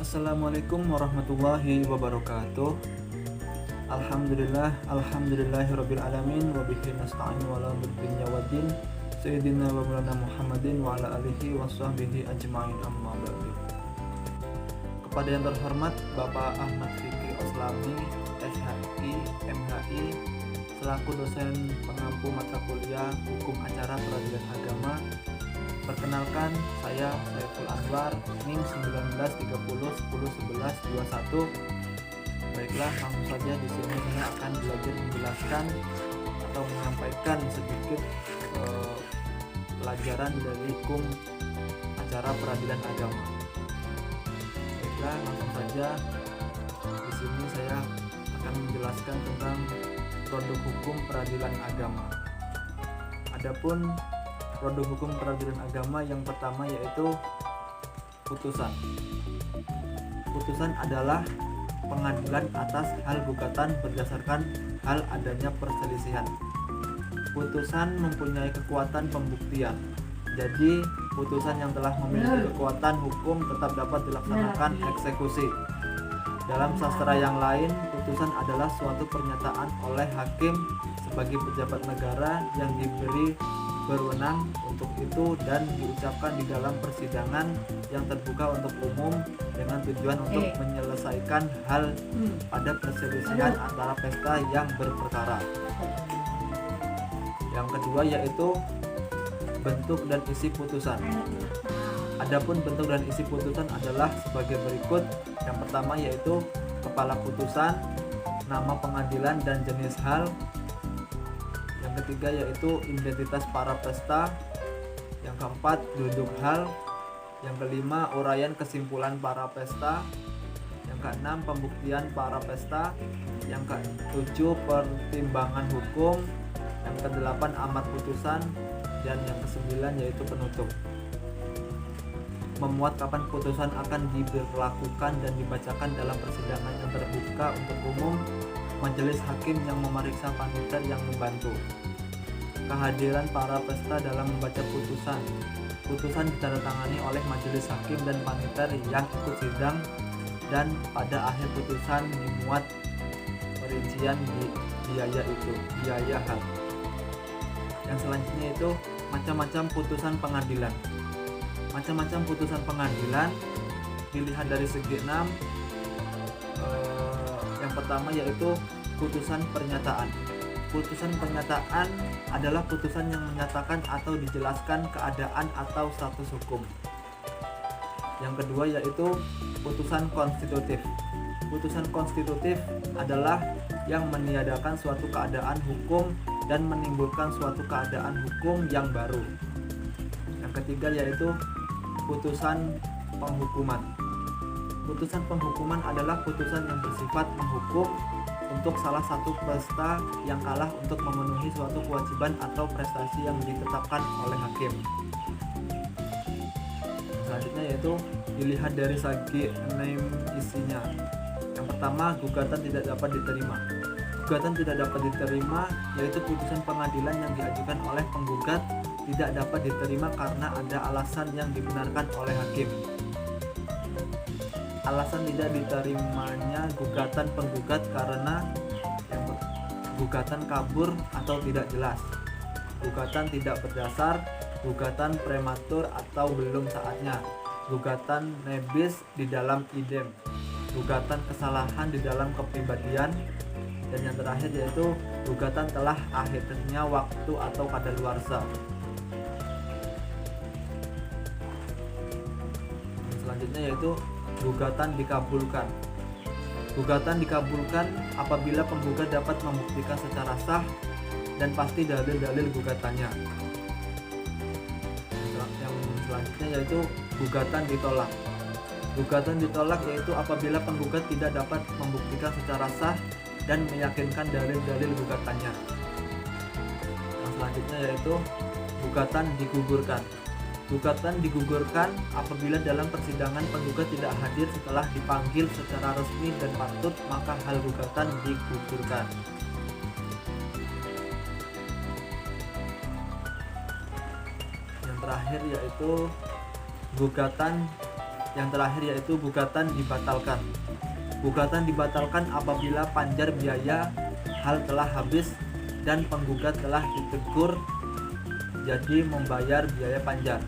Assalamualaikum warahmatullahi wabarakatuh. Alhamdulillahirabbil alamin wa bihi nasta'in wa la dunya waddin. Sayyidina wa maulana Muhammadin wa ala alihi wa sahbihi ajma'in, amma ba'du. Kepada yang terhormat Bapak Ahmad Fikri Oslami, SHI, MHI, selaku dosen pengampu mata kuliah Hukum Acara Peradilan Agama. Perkenalkan, saya Saiful Anwar, NIM 1930101121. Baiklah, langsung saja di sini saya akan belajar menjelaskan atau menyampaikan sedikit pelajaran dari hukum acara peradilan agama. Baiklah, langsung saja di sini saya akan menjelaskan tentang produk hukum peradilan agama. Adapun produk hukum peradilan agama yang pertama yaitu putusan. Putusan adalah pengadilan atas hal gugatan berdasarkan hal adanya perselisihan. Putusan mempunyai kekuatan pembuktian. Jadi, putusan yang telah memiliki kekuatan hukum tetap dapat dilaksanakan eksekusi. Dalam sastra yang lain, putusan adalah suatu pernyataan oleh hakim sebagai pejabat negara yang diberi berwenang untuk itu dan diucapkan di dalam persidangan yang terbuka untuk umum dengan tujuan untuk menyelesaikan hal pada perselisihan antara pesta yang berperkara. Yang kedua yaitu bentuk dan isi putusan. Adapun bentuk dan isi putusan adalah sebagai berikut. Yang pertama yaitu kepala putusan, nama pengadilan dan jenis hal. Yang ketiga yaitu identitas para pesta. Yang keempat duduk hal. Yang kelima uraian kesimpulan para pesta. Yang keenam pembuktian para pesta. Yang ketujuh pertimbangan hukum. Yang kedelapan amat putusan. Dan yang kesembilan yaitu penutup. Memuat kapan putusan akan diberlakukan dan dibacakan dalam persidangan yang terbuka untuk umum, majelis hakim yang memeriksa paniter yang membantu. Kehadiran para pesta dalam membaca putusan. Putusan ditandatangani oleh majelis hakim dan paniter yang ikut sidang, dan pada akhir putusan dimuat perincian biaya hak. Yang selanjutnya itu macam-macam putusan pengadilan. Macam-macam putusan pengadilan dilihat dari segi 6. Yang pertama yaitu putusan pernyataan. Putusan pernyataan adalah putusan yang menyatakan atau dijelaskan keadaan atau status hukum. Yang kedua yaitu putusan konstitutif. Putusan konstitutif adalah yang meniadakan suatu keadaan hukum dan menimbulkan suatu keadaan hukum yang baru. Yang ketiga yaitu putusan penghukuman. Putusan penghukuman adalah putusan yang bersifat menghukum untuk salah satu pesta yang kalah untuk memenuhi suatu kewajiban atau prestasi yang ditetapkan oleh hakim. Selanjutnya yaitu dilihat dari segi 6 isinya. Yang pertama, gugatan tidak dapat diterima. Gugatan tidak dapat diterima yaitu putusan pengadilan yang diajukan oleh penggugat tidak dapat diterima karena ada alasan yang dibenarkan oleh hakim. Alasan tidak diterimanya gugatan penggugat karena gugatan kabur atau tidak jelas, gugatan tidak berdasar, gugatan prematur atau belum saatnya, gugatan nebis di dalam idem, gugatan kesalahan di dalam kepribadian, dan yang terakhir yaitu gugatan telah akhirnya waktu atau kadaluarsa. Selanjutnya yaitu gugatan dikabulkan. Gugatan dikabulkan apabila penggugat dapat membuktikan secara sah dan pasti dalil-dalil gugatannya. Yang selanjutnya yaitu gugatan ditolak. Gugatan ditolak yaitu apabila penggugat tidak dapat membuktikan secara sah dan meyakinkan dalil-dalil gugatannya. Yang selanjutnya yaitu gugatan digugurkan. Gugatan digugurkan apabila dalam persidangan penggugat tidak hadir setelah dipanggil secara resmi dan patut, maka hal gugatan digugurkan. Yang terakhir yaitu gugatan Yang terakhir yaitu gugatan dibatalkan. Gugatan dibatalkan apabila panjar biaya hal telah habis dan penggugat telah ditegur jadi membayar biaya panjar.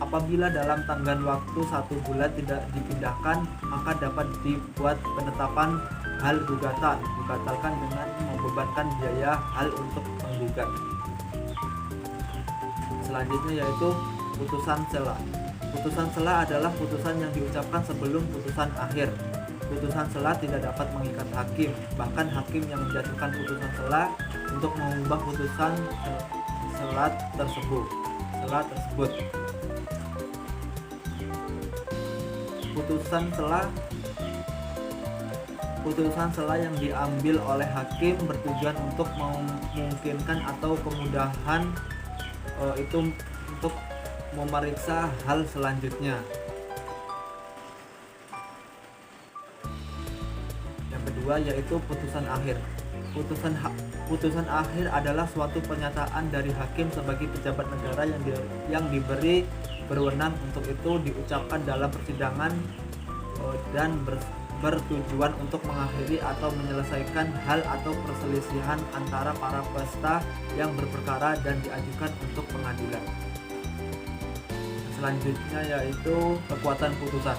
Apabila dalam tenggang waktu 1 bulan tidak dipindahkan, maka dapat dibuat penetapan hal gugatan dibatalkan dengan membebankan biaya hal untuk penggugat. Selanjutnya yaitu putusan sela. Putusan sela adalah putusan yang diucapkan sebelum putusan akhir. Putusan sela tidak dapat mengikat hakim, bahkan hakim yang menjatuhkan putusan sela untuk mengubah putusan sela tersebut. Putusan sela yang diambil oleh hakim bertujuan untuk memungkinkan atau kemudahan itu untuk memeriksa hal selanjutnya. Yang kedua yaitu putusan akhir. Putusan akhir adalah suatu pernyataan dari hakim sebagai pejabat negara yang diberi berwenang untuk itu diucapkan dalam persidangan dan bertujuan untuk mengakhiri atau menyelesaikan hal atau perselisihan antara para peserta yang berperkara dan diajukan untuk pengadilan. Selanjutnya yaitu kekuatan putusan.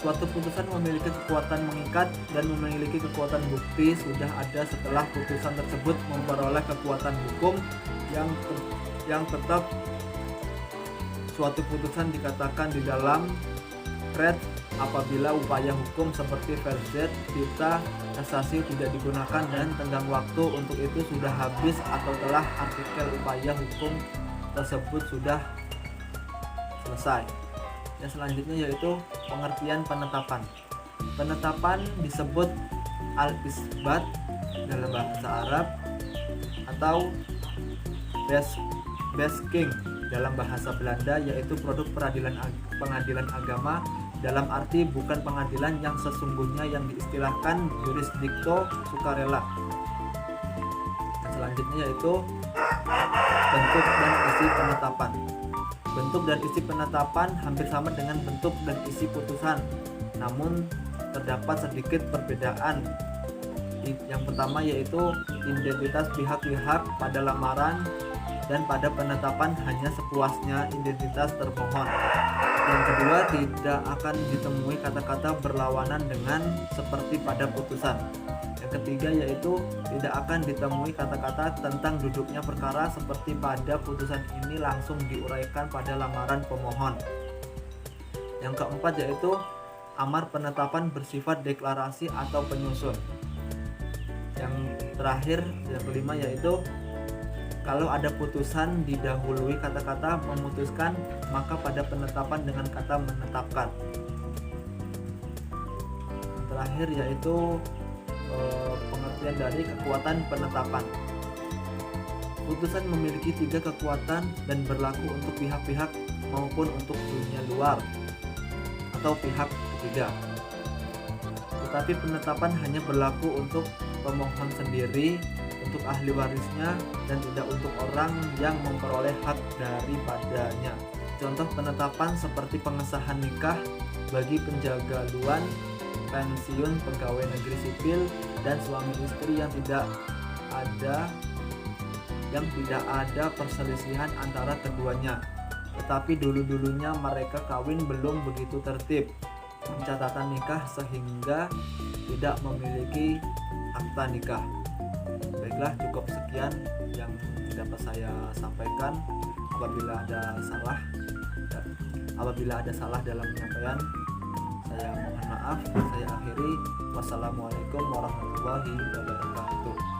Suatu putusan memiliki kekuatan mengikat dan memiliki kekuatan bukti sudah ada setelah putusan tersebut memperoleh kekuatan hukum yang tetap. Suatu putusan dikatakan di dalam red apabila upaya hukum seperti verdict, dicta, kasasi tidak digunakan dan tenggang waktu untuk itu sudah habis atau telah artikel upaya hukum tersebut sudah selesai. Yang selanjutnya yaitu pengertian penetapan. Penetapan disebut al-isbat dalam bahasa Arab atau basking dalam bahasa Belanda, yaitu produk pengadilan agama dalam arti bukan pengadilan yang sesungguhnya yang diistilahkan jurisdikto sukarela. Yang selanjutnya yaitu bentuk dan isi penetapan. Bentuk dan isi penetapan hampir sama dengan bentuk dan isi putusan, namun terdapat sedikit perbedaan. Yang pertama yaitu identitas pihak-pihak pada lamaran dan pada penetapan hanya sepuasnya identitas termohon. Yang kedua, tidak akan ditemui kata-kata berlawanan dengan seperti pada putusan. Yang ketiga yaitu tidak akan ditemui kata-kata tentang duduknya perkara seperti pada putusan ini langsung diuraikan pada lamaran pemohon. Yang keempat yaitu amar penetapan bersifat deklarasi atau penyusun. Yang terakhir, yang kelima yaitu kalau ada putusan didahului kata-kata memutuskan, maka pada penetapan dengan kata menetapkan. Yang terakhir yaitu pengertian dari kekuatan penetapan. Putusan memiliki 3 kekuatan dan berlaku untuk pihak-pihak maupun untuk dunia luar atau pihak ketiga. Tetapi penetapan hanya berlaku untuk pemohon sendiri, untuk ahli warisnya, dan tidak untuk orang yang memperoleh hak daripadanya. Contoh penetapan seperti pengesahan nikah bagi penjagaluan, pensiun pegawai negeri sipil, dan suami istri yang tidak ada perselisihan antara keduanya, tetapi dulu-dulunya mereka kawin belum begitu tertib pencatatan nikah sehingga tidak memiliki akta nikah. Baiklah, cukup sekian yang dapat saya sampaikan. Apabila ada salah dalam penyampaian, saya mohon maaf. Saya akhiri. Wassalamualaikum warahmatullahi wabarakatuh.